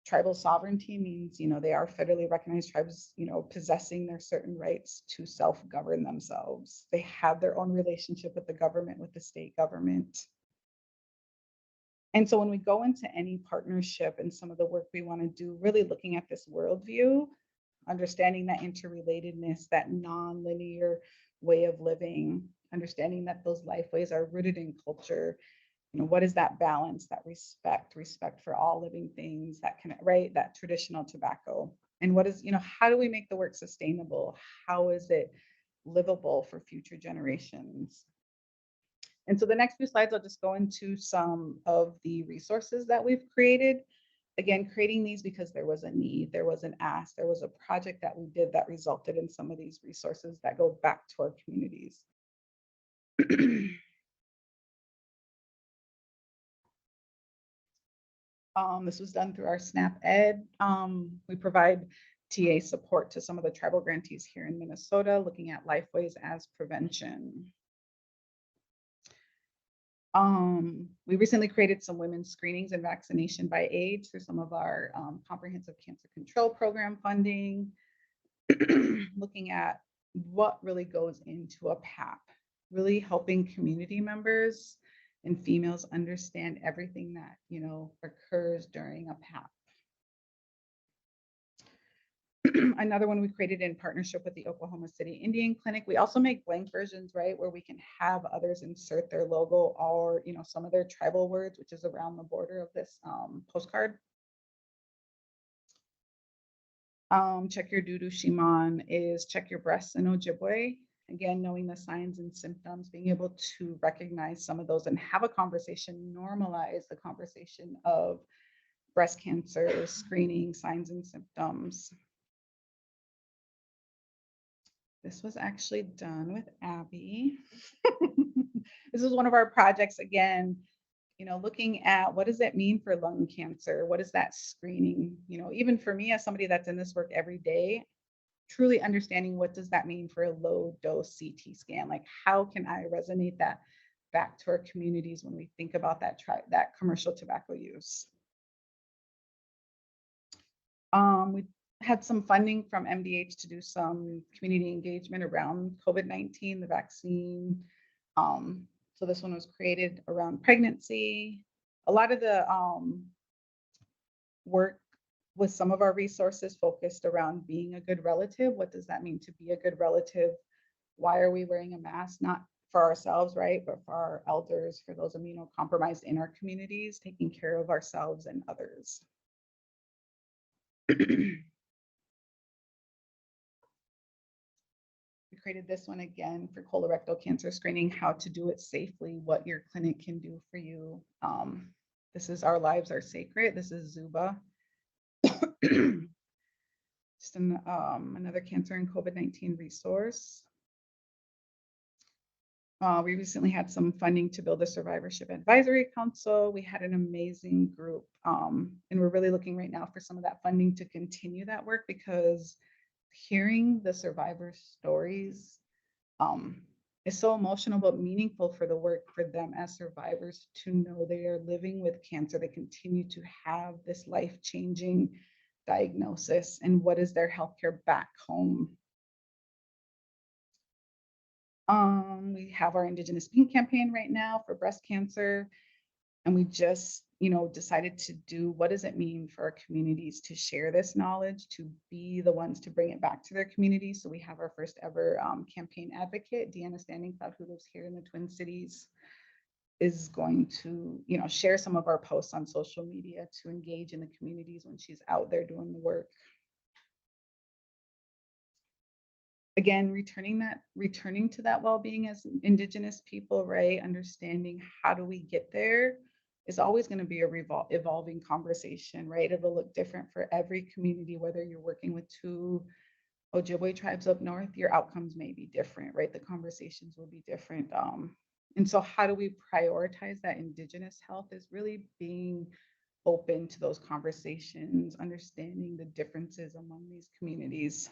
Tribal sovereignty means, you know, they are federally recognized tribes, you know, possessing their certain rights to self-govern themselves. They have their own relationship with the government, with the state government. And so when we go into any partnership and some of the work we want to do, really looking at this worldview, understanding that interrelatedness, that non-linear way of living, understanding that those lifeways are rooted in culture. You know, what is that balance, that respect for all living things, that can, right, that traditional tobacco. And what is, you know, how do we make the work sustainable? How is it livable for future generations? And so the next few slides, I'll just go into some of the resources that we've created. Again, creating these because there was a need, there was an ask, there was a project that we did that resulted in some of these resources that go back to our communities. This was done through our SNAP Ed. We provide TA support to some of the tribal grantees here in Minnesota, looking at lifeways as prevention. We recently created some women's screenings and vaccination by age through some of our comprehensive cancer control program funding, looking at what really goes into a PAP, really helping community members and females understand everything that, you know, occurs during a PAP. Another one we created in partnership with the Oklahoma City Indian Clinic. We also make blank versions, right, where we can have others insert their logo or, you know, some of their tribal words, which is around the border of this postcard. Check your dudu shiman is check your breasts in Ojibwe. Again, knowing the signs and symptoms, being able to recognize some of those and have a conversation, normalize the conversation of breast cancer, screening, signs and symptoms. This was actually done with Abby. This is one of our projects, again, you know, looking at what does it mean for lung cancer? What is that screening? You know, even for me as somebody that's in this work every day, truly understanding what does that mean for a low dose CT scan? Like, how can I resonate that back to our communities when we think about that commercial tobacco use? We had some funding from MDH to do some community engagement around COVID-19, the vaccine. So this one was created around pregnancy. A lot of the work with some of our resources focused around being a good relative. What does that mean to be a good relative? Why are we wearing a mask? Not for ourselves, right? But for our elders, for those immunocompromised in our communities, taking care of ourselves and others. We created this one again for colorectal cancer screening, how to do it safely, what your clinic can do for you. This is Our Lives Are Sacred. This is Zuba. Just another cancer and COVID-19 resource. We recently had some funding to build a survivorship advisory council. We had an amazing group, and we're really looking right now for some of that funding to continue that work, because hearing the survivor stories is so emotional but meaningful for the work for them as survivors to know they are living with cancer. They continue to have this life-changing diagnosis, and what is their healthcare back home. We have our Indigenous Pink campaign right now for breast cancer. And we just, decided to do, what does it mean for our communities to share this knowledge, to be the ones to bring it back to their communities. So we have our first ever campaign advocate, Deanna Standing Cloud, who lives here in the Twin Cities, is going to, share some of our posts on social media to engage in the communities when she's out there doing the work. Again, returning to that well-being as Indigenous people, right? Understanding how do we get there is always going to be a evolving conversation, right? It'll look different for every community, whether you're working with 2 Ojibwe tribes up north, your outcomes may be different, right? The conversations will be different. And so how do we prioritize that Indigenous health is really being open to those conversations, understanding the differences among these communities.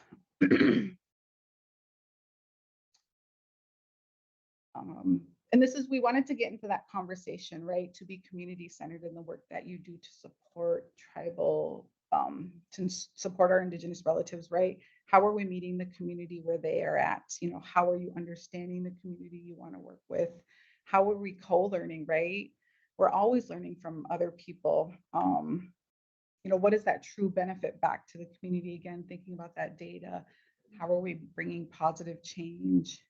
And this is, we wanted to get into that conversation, right? To be community centered in the work that you do to support tribal, to support our Indigenous relatives, right? How are we meeting the community where they are at? How are you understanding the community you want to work with? How are we co-learning, right? We're always learning from other people. What is that true benefit back to the community? Again, thinking about that data. How are we bringing positive change?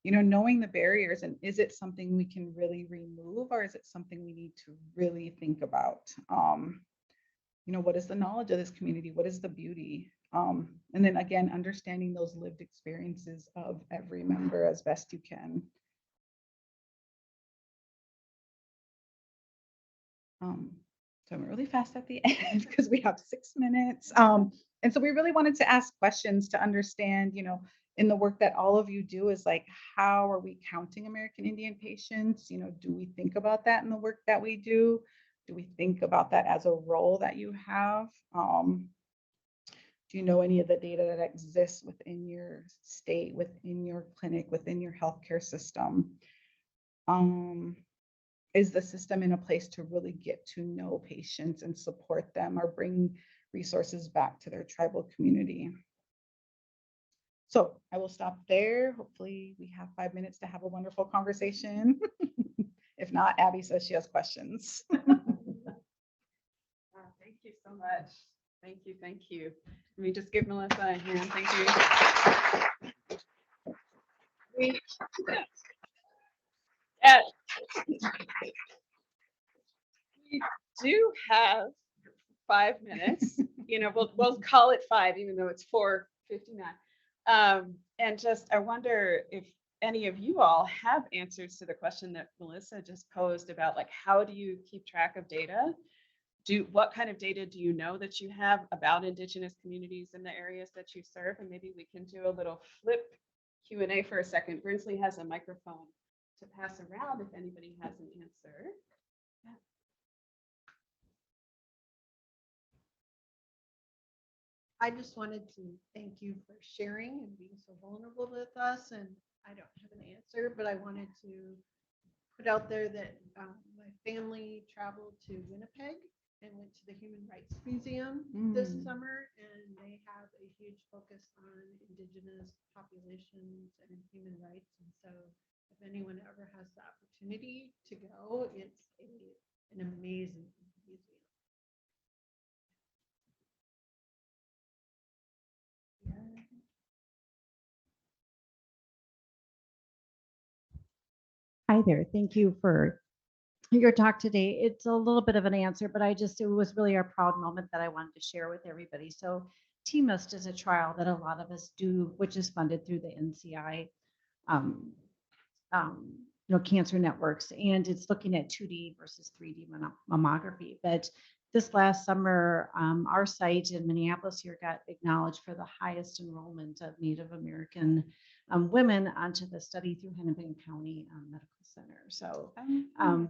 Knowing the barriers, and is it something we can really remove, or is it something we need to really think about? What is the knowledge of this community? What is the beauty? And then again, understanding those lived experiences of every member as best you can. So I went really fast at the end because we have 6 minutes. And so we really wanted to ask questions to understand, in the work that all of you do, is like, how are we counting American Indian patients? Do we think about that in the work that we do? Do we think about that as a role that you have? Do you know any of the data that exists within your state, within your clinic, within your healthcare system? Is the system in a place to really get to know patients and support them, or bring resources back to their tribal community? So I will stop there. Hopefully we have 5 minutes to have a wonderful conversation. If not, Abby says she has questions. Thank you so much. Thank you. Thank you. Let me just give Melissa a hand. Thank you. We do have 5 minutes. We'll call it 5, even though it's 4:59. And just, I wonder if any of you all have answers to the question that Melissa just posed about, like, how do you keep track of data? What kind of data do you know that you have about Indigenous communities in the areas that you serve? And maybe we can do a little flip Q&A for a second. Brinsley has a microphone to pass around if anybody has an answer. I just wanted to thank you for sharing and being so vulnerable with us. And I don't have an answer, but I wanted to put out there that my family traveled to Winnipeg and went to the Human Rights Museum this Mm. summer, and they have a huge focus on Indigenous populations and human rights. And so if anyone ever has the opportunity to go, it's an amazing museum. Hi there. Thank you for your talk today. It's a little bit of an answer, but it was really a proud moment that I wanted to share with everybody. So TMIST is a trial that a lot of us do, which is funded through the NCI, um, cancer networks, and it's looking at 2D versus 3D mammography. But this last summer, our site in Minneapolis here got acknowledged for the highest enrollment of Native American women onto the study through Hennepin County Medical Center. So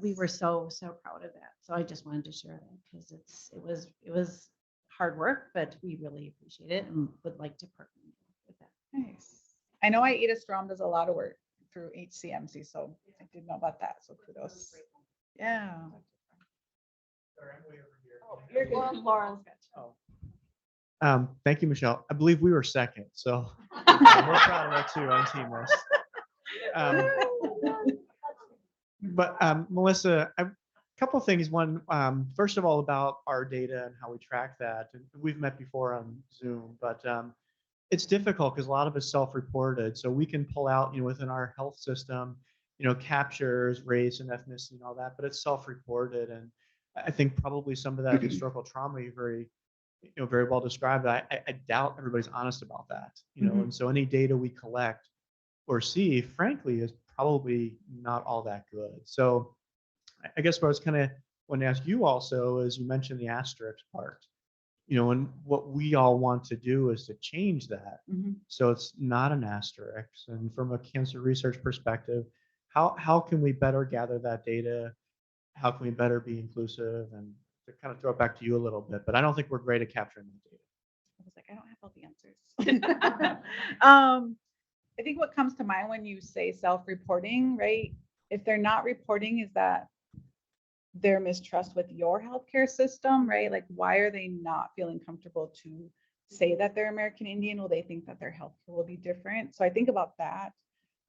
we were so proud of that. So I just wanted to share that because it was hard work, but we really appreciate it and would like to partner with that. Nice. I know AICAF Strom does a lot of work through HCMC, so I did know about that. So kudos. Yeah. You're good. Laurel's got you. Thank you, Michelle. I believe we were second, so we're proud of that too on Team List. But Melissa, a couple of things. One, first of all, about our data and how we track that. And we've met before on Zoom, but it's difficult because a lot of it's self-reported. So we can pull out, within our health system, captures race and ethnicity and all that, but it's self-reported. And I think probably some of that historical trauma you very well described. I doubt everybody's honest about that, and so any data we collect or see, frankly, is probably not all that good. So I guess what I was kind of want to ask you also is, you mentioned the asterisk part, and what we all want to do is to change that. So it's not an asterisk. And from a cancer research perspective, how can we better gather that data? How can we better be inclusive? And to kind of throw it back to you a little bit, but I don't think we're great at capturing that data. I was like, I don't have all the answers. I think what comes to mind when you say self-reporting, right? If they're not reporting, is that their mistrust with your healthcare system, right? Like, why are they not feeling comfortable to say that they're American Indian? Will they think that their healthcare will be different? So I think about that.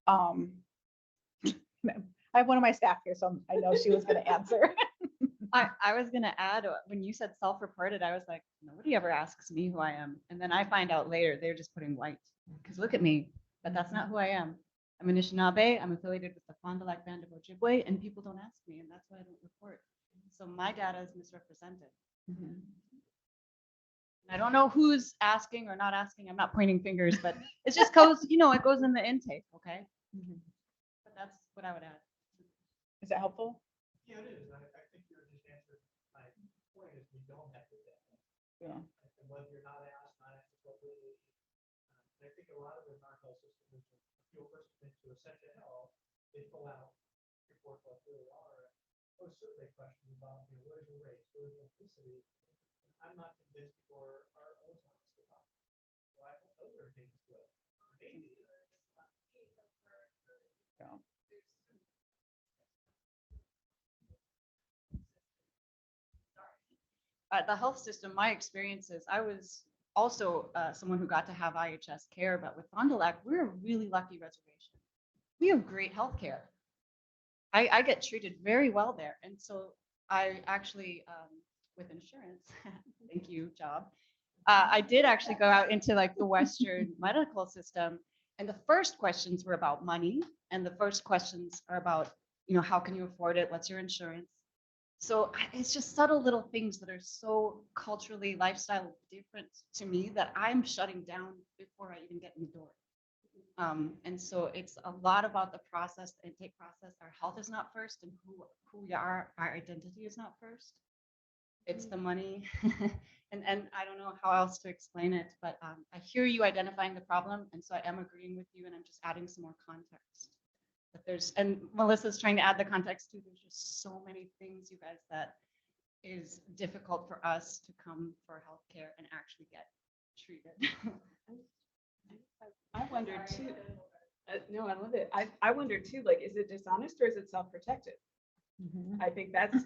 I have one of my staff here, so I know she was going to answer. I was going to add, when you said self-reported, I was like, nobody ever asks me who I am. And then I find out later they're just putting white, because look at me, but that's not who I am. I'm an Anishinaabe. I'm affiliated with the Fond du Lac Band of Ojibwe, and people don't ask me, and that's why I don't report. So my data is misrepresented. I don't know who's asking or not asking. I'm not pointing fingers, but it's just goes, it goes in the intake, okay? But that's what I would add. Is that helpful? Yeah, it is. I think you're just answering my point is we don't have the data. Yeah. And whether you're not asked appropriately. And I think a lot of it in our health system is if you're person into essential health, they pull out reports like who they are. Those survey questions about what is your race, what is your ethnicity. I'm not convinced people are always honest about it. So I hope those are things good. Maybe. Yeah. The health system, my experiences, I was also someone who got to have IHS care, but with Fond du Lac, we're a really lucky reservation. We have great health care. I get treated very well there. And so I actually, with insurance, thank you, job, I did actually go out into like the Western medical system. And the first questions were about money. And the first questions are about, how can you afford it? What's your insurance? So it's just subtle little things that are so culturally, lifestyle different to me that I'm shutting down before I even get in the door. And so it's a lot about the process, the intake process. Our health is not first, and who we are, our identity is not first. It's the money. and I don't know how else to explain it, but I hear you identifying the problem. And so I am agreeing with you, and I'm just adding some more context. But and Melissa's trying to add the context too. There's just so many things, you guys, that is difficult for us to come for healthcare and actually get treated. I wonder too. No, I love it. I wonder too, like, is it dishonest or is it self-protected? I think that's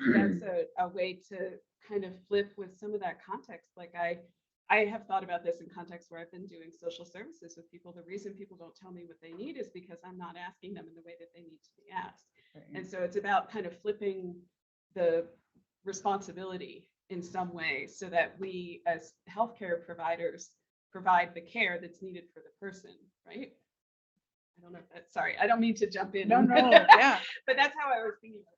a way to kind of flip with some of that context. Like I have thought about this in context where I've been doing social services with people. The reason people don't tell me what they need is because I'm not asking them in the way that they need to be asked. And so it's about kind of flipping the responsibility in some way so that we as healthcare providers provide the care that's needed for the person, right? I don't know if that's, sorry, I don't mean to jump in. No, yeah. But that's how I was thinking about it.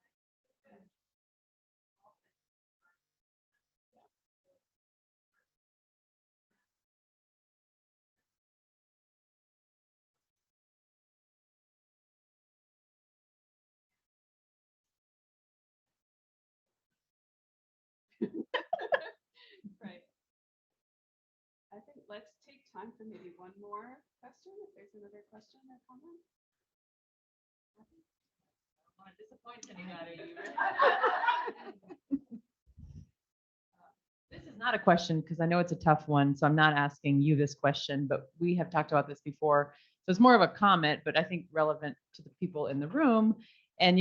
Right. I think let's take time for maybe one more question, if there's another question or comment. I want to disappoint anybody. This is not a question because I know it's a tough one, so I'm not asking you this question, but we have talked about this before. So it's more of a comment, but I think relevant to the people in the room. And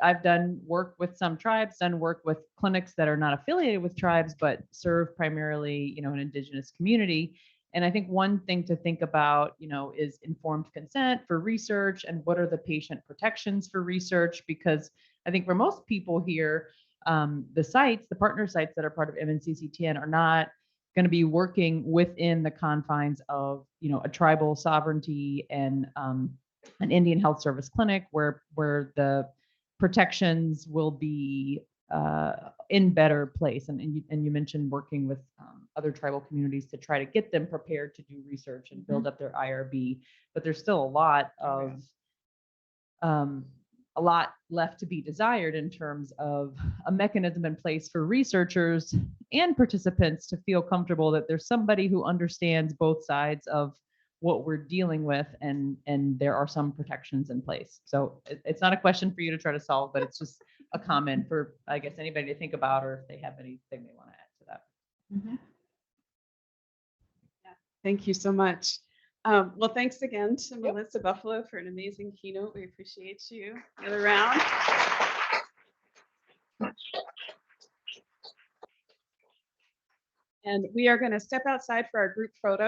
I've done work with some tribes, done work with clinics that are not affiliated with tribes, but serve primarily, an Indigenous community. And I think one thing to think about, is informed consent for research and what are the patient protections for research, because I think for most people here, the partner sites that are part of MNCCTN are not going to be working within the confines of, a tribal sovereignty and an Indian Health Service clinic where the protections will be in better place. And you mentioned working with other tribal communities to try to get them prepared to do research and build up their IRB, but there's still a lot left to be desired in terms of a mechanism in place for researchers and participants to feel comfortable that there's somebody who understands both sides of what we're dealing with, and there are some protections in place. So it's not a question for you to try to solve, but it's just a comment for, I guess, anybody to think about, or if they have anything they want to add to that. Yeah, thank you so much. Well, thanks again to Melissa Buffalo for an amazing keynote. We appreciate you. Another round. And we are going to step outside for our group photo.